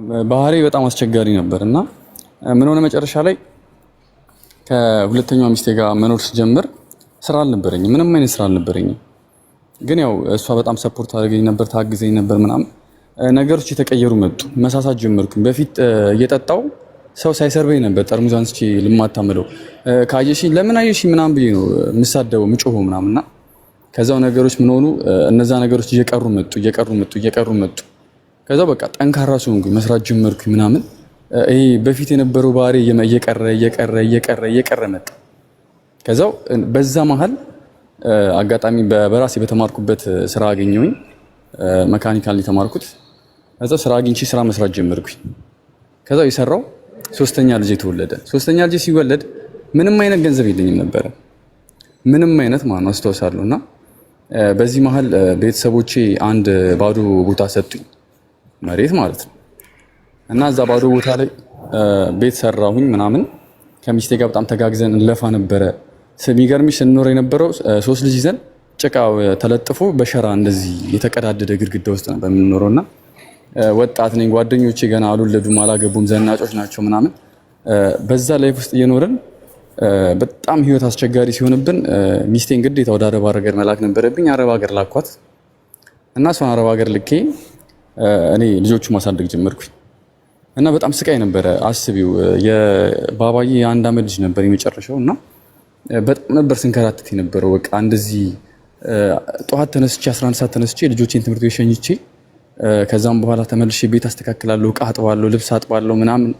ባህሪ በጣም አስቸጋሪ ነበር እና ምን ሆነ መጨረሻ ላይ ከሁለተኛው ሚስቴ ጋር መኖር ሲጀምር ስራ አልነበረኝም፣ ምንም አይነት ስራ አልነበረኝም። ግን ያው እሷ በጣም ሰፖርት አድርገኝ ነበር፣ ታግዘኝ ነበር ምናምን። ነገሮች የተቀየሩ መጡ። መሳሳት ጀመርኩኝ። በፊት እየጠጣው ሰው ሳይሰርበኝ ነበር ጠርሙዝ አንስቼ ልማታምለው። ካየሽኝ ለምን አየሽኝ ምናምን ብዬ ነው የምሳደበው ምጮሆ ምናምንና ከዛው ነገሮች ምን ሆኑ? እነዛ ነገሮች እየቀሩ መጡ። ከዛው በቃ ጠንካራ ሰው ሆንኩኝ፣ መስራት ጀመርኩኝ ምናምን። ይሄ በፊት የነበረው ባህሪ እየቀረ መጣ። ከዛው በዛ መሃል አጋጣሚ በራሴ በተማርኩበት ስራ አገኘሁኝ። መካኒካል የተማርኩት። ከዛው ስራ አግኝቼ ስራ መስራት ጀመርኩኝ። ከዛው የሰራው ሶስተኛ ልጅ ተወለደ። ሶስተኛ ልጅ ሲወለድ ምንም አይነት ገንዘብ የለኝም ነበረ፣ ምንም አይነት ማለት አስታውሳለሁ። እና በዚህ መሃል ቤተሰቦቼ አንድ ባዶ ቦታ ሰጡኝ፣ መሬት ማለት ነው። እና እዛ ባዶ ቦታ ላይ ቤት ሰራሁኝ ምናምን። ከሚስቴ ጋር በጣም ተጋግዘን እንለፋ ነበረ። የሚገርምሽ ስንኖር የነበረው 3 ልጅ ይዘን ጭቃው ተለጥፎ በሸራ እንደዚህ የተቀዳደደ ግድግዳ ውስጥ ነበር የምንኖረው። እና ወጣት ነኝ፣ ጓደኞቼ ገና አልወለዱም፣ አላገቡም፣ ዘናጮች ናቸው ምናምን። በዛ ላይፍ ውስጥ እየኖርን በጣም ህይወት አስቸጋሪ ሲሆንብን ሚስቴን ግዴታ ወደ አረብ ሀገር መላክ ነበረብኝ። አረብ ሀገር ላኳት እና እሷን አረብ ሀገር ልኬ እኔ ልጆቹ ማሳደግ ጀመርኩኝ። እና በጣም ስቃይ ነበረ። አስቢው የባባዬ የ1 ዓመት ልጅ ነበር የመጨረሻው። እና በጣም ነበር ስንከራተት የነበረው። በቃ እንደዚህ ጠዋት ተነስቼ 11 ሰዓት ተነስቼ ልጆቼን ትምህርት ቤት ሸኝቼ ከዛም በኋላ ተመልሼ ቤት አስተካክላለሁ፣ ዕቃ አጥባለሁ፣ ልብስ አጥባለሁ ምናምን።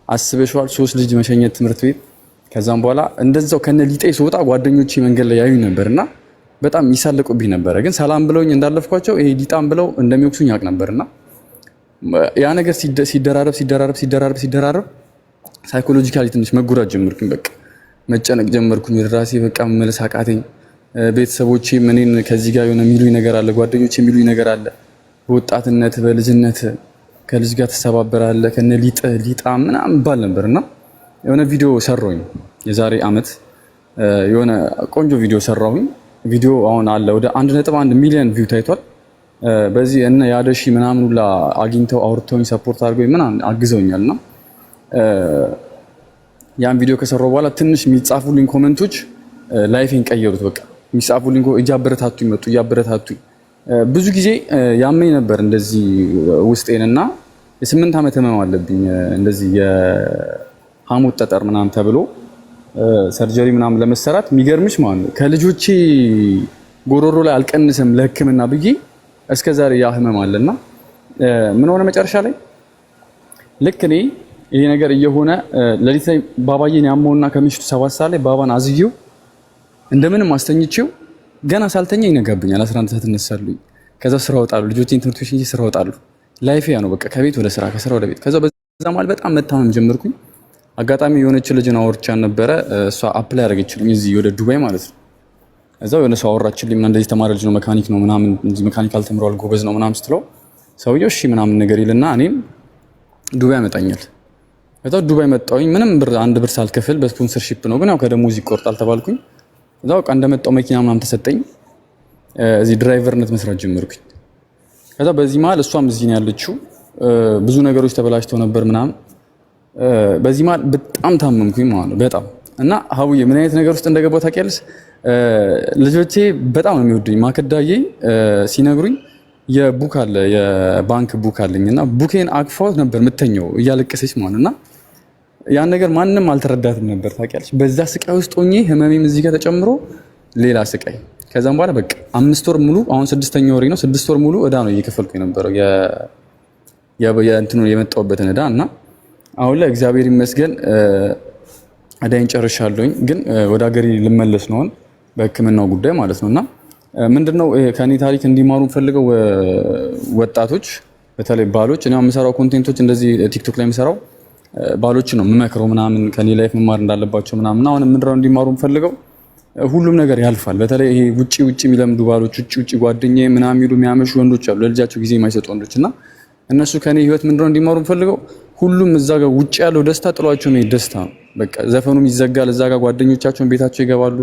አስበሽዋል 3 ልጅ መሸኘት ትምህርት ቤት። ከዛም በኋላ እንደዛው ከነ ሊጤ ስወጣ ጓደኞቼ መንገድ ላይ ያዩኝ ነበርና በጣም ይሳለቁብኝ ነበረ። ግን ሰላም ብለውኝ እንዳለፍኳቸው ይሄ ዲጣም ብለው እንደሚወቅሱኝ ያውቅ ነበርና ያ ነገር ሲደራረብ ሳይኮሎጂካሊ ትንሽ መጎዳት ጀመርኩኝ። በቃ መጨነቅ ጀመርኩኝ። ራሴ በቃ መመለስ አቃተኝ። ቤተሰቦቼ እኔን ከዚህ ጋር የሆነ የሚሉኝ ነገር አለ፣ ጓደኞቼ የሚሉኝ ነገር አለ። በወጣትነት በልጅነት ከልጅ ጋር ተሰባበራለህ ከነ ሊጣ ምናምን ባል ነበርና የሆነ ቪዲዮ ሰራሁኝ የዛሬ አመት። የሆነ ቆንጆ ቪዲዮ ሰራሁኝ። ቪዲዮ አሁን አለ ወደ 1.1 ሚሊዮን ቪው ታይቷል። በዚህ እና ያደሺ ምናምን ሁላ አግኝተው አውርተውኝ ሰፖርት አድርገውኝ ምናምን አግዘውኛልና ያን ቪዲዮ ከሰራው በኋላ ትንሽ የሚጻፉልኝ ኮሜንቶች ላይፌን ቀየሩት። በቃ የሚጻፉልኝ እያበረታቱኝ መጡ። ብዙ ጊዜ ያመኝ ነበር እንደዚህ ውስጤንና የ8 ዓመት ህመም አለብኝ እንደዚህ የሐሞት ጠጠር ምናምን ተብሎ ሰርጀሪ ምናምን ለመሰራት የሚገርምሽ ማለት ነው ከልጆቼ ጎሮሮ ላይ አልቀንስም ለህክምና ብዬ እስከዛሬ ያ ህመም አለና ምን ሆነ መጨረሻ ላይ ልክ እኔ ይሄ ነገር እየሆነ ለሊት ላይ ባባዬን ያመውና ከምሽቱ 7 ሰዓት ላይ ባባን አዝየው እንደምንም አስተኝቼው ገና ሳልተኛ ይነጋብኛል። 11 ሰዓት እነሳለሁ። ከዛ ስራ እወጣለሁ፣ ልጆቼን ትምህርት ቤት ስራ እወጣለሁ። ላይፍ ያ ነው በቃ ከቤት ወደ ስራ ከስራ ወደ ቤት። ከዛ በዛ ማለት በጣም መታመም ጀመርኩኝ። አጋጣሚ የሆነች ልጅን አወርቻን ነበረ። እሷ አፕላይ አደረገችልኝ እዚህ ወደ ዱባይ ማለት ነው። እዛው የሆነ ሰው አወራችልኝ እና እንደዚህ ተማረ ልጅ ነው መካኒክ ነው ምናምን እንጂ መካኒካል ተምሯል ጎበዝ ነው ምናምን ስትለው ሰውየው እሺ ምናምን ነገር ይልና እኔም ዱባይ ያመጣኛል። እዛው ዱባይ መጣሁኝ። ምንም ብር 1 ብር ሳልከፍል በስፖንሰርሺፕ ነው፣ ግን ያው ከደሞዝ ይቆርጣል ተባልኩኝ። እዛው በቃ እንደመጣው መኪና ምናምን ተሰጠኝ። እዚህ ድራይቨርነት መስራት ጀመርኩኝ። ከዛ በዚህ መሀል እሷም እዚህ ነው ያለችው። ብዙ ነገሮች ተበላሽተው ነበር ምናምን። በዚህ መሀል በጣም ታመምኩኝ ማለት ነው በጣም። እና ሀቡዬ ምን አይነት ነገር ውስጥ እንደገባሁ ታውቂያለሽ? ልጆቼ በጣም ነው የሚወዱኝ። ማከዳዬ ሲነግሩኝ የቡክ አለ የባንክ ቡክ አለኝና ቡኬን አቅፋት ነበር የምተኘው እያለቀሰች ማለት እና ያን ነገር ማንንም አልተረዳትም ነበር ታውቂያለሽ። በዛ ስቃይ ውስጥ ሆኜ ህመሜም እዚህ ጋር ተጨምሮ ሌላ ስቃይ። ከዛም በኋላ በቃ 5 ወር ሙሉ አሁን 6ኛ ወሬ ነው 6 ወር ሙሉ እዳ ነው እየከፈልኩ የነበረው የእንትኑ የመጣሁበትን እዳ። እና አሁን ላይ እግዚአብሔር ይመስገን እዳይን ጨርሻለሁኝ። ግን ወደ ሀገሬ ልመለስ ነው በህክምናው ጉዳይ ማለት ነው። እና ምንድነው ከኔ ታሪክ እንዲማሩ ፈልገው ወጣቶች በተለይ ባሎች፣ እኔ የምሰራው ኮንቴንቶች እንደዚህ ቲክቶክ ላይ የምሰራው ባሎች ነው የምመክረው ምናምን ከኔ ላይፍ መማር እንዳለባቸው ምናምን። አሁን ምንድነው እንዲማሩ ፈልገው ሁሉም ነገር ያልፋል። በተለይ ይሄ ውጪ የሚለምዱ ባሎች ውጪ ጓደኛዬ ምናምን የሚሉ የሚያመሹ ወንዶች አሉ፣ ለልጃቸው ጊዜ የማይሰጡ ወንዶች። እና እነሱ ከኔ ህይወት ምንድነው እንዲማሩ ፈልገው ሁሉም እዛ ጋር ውጪ ያለው ደስታ ጥሏቸው ነው ደስታ ነው። በቃ ዘፈኑም ይዘጋል፣ እዛ ጋር ጓደኞቻቸውን ቤታቸው ይገባሉ።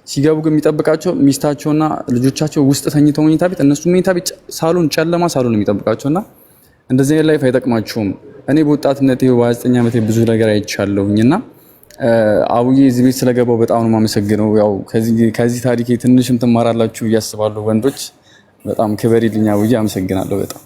ሲገቡ ግን የሚጠብቃቸው ሚስታቸውና ልጆቻቸው ውስጥ ተኝተው መኝታ ቤት፣ እነሱ መኝታ ቤት ሳሎን ጨለማ ሳሎን የሚጠብቃቸውና እንደዚህ አይነት ላይፍ አይጠቅማቸውም። እኔ በወጣትነቴ በ29 ዓመቴ ብዙ ነገር አይቻለሁኝና አቡዬ እዚህ ቤት ስለገባው በጣም ነው የማመሰግነው። ያው ከዚህ ታሪኬ ትንሽም ትማራላችሁ ብዬ አስባለሁ። ወንዶች በጣም ክበር ይልኛ አቡዬ፣ አመሰግናለሁ በጣም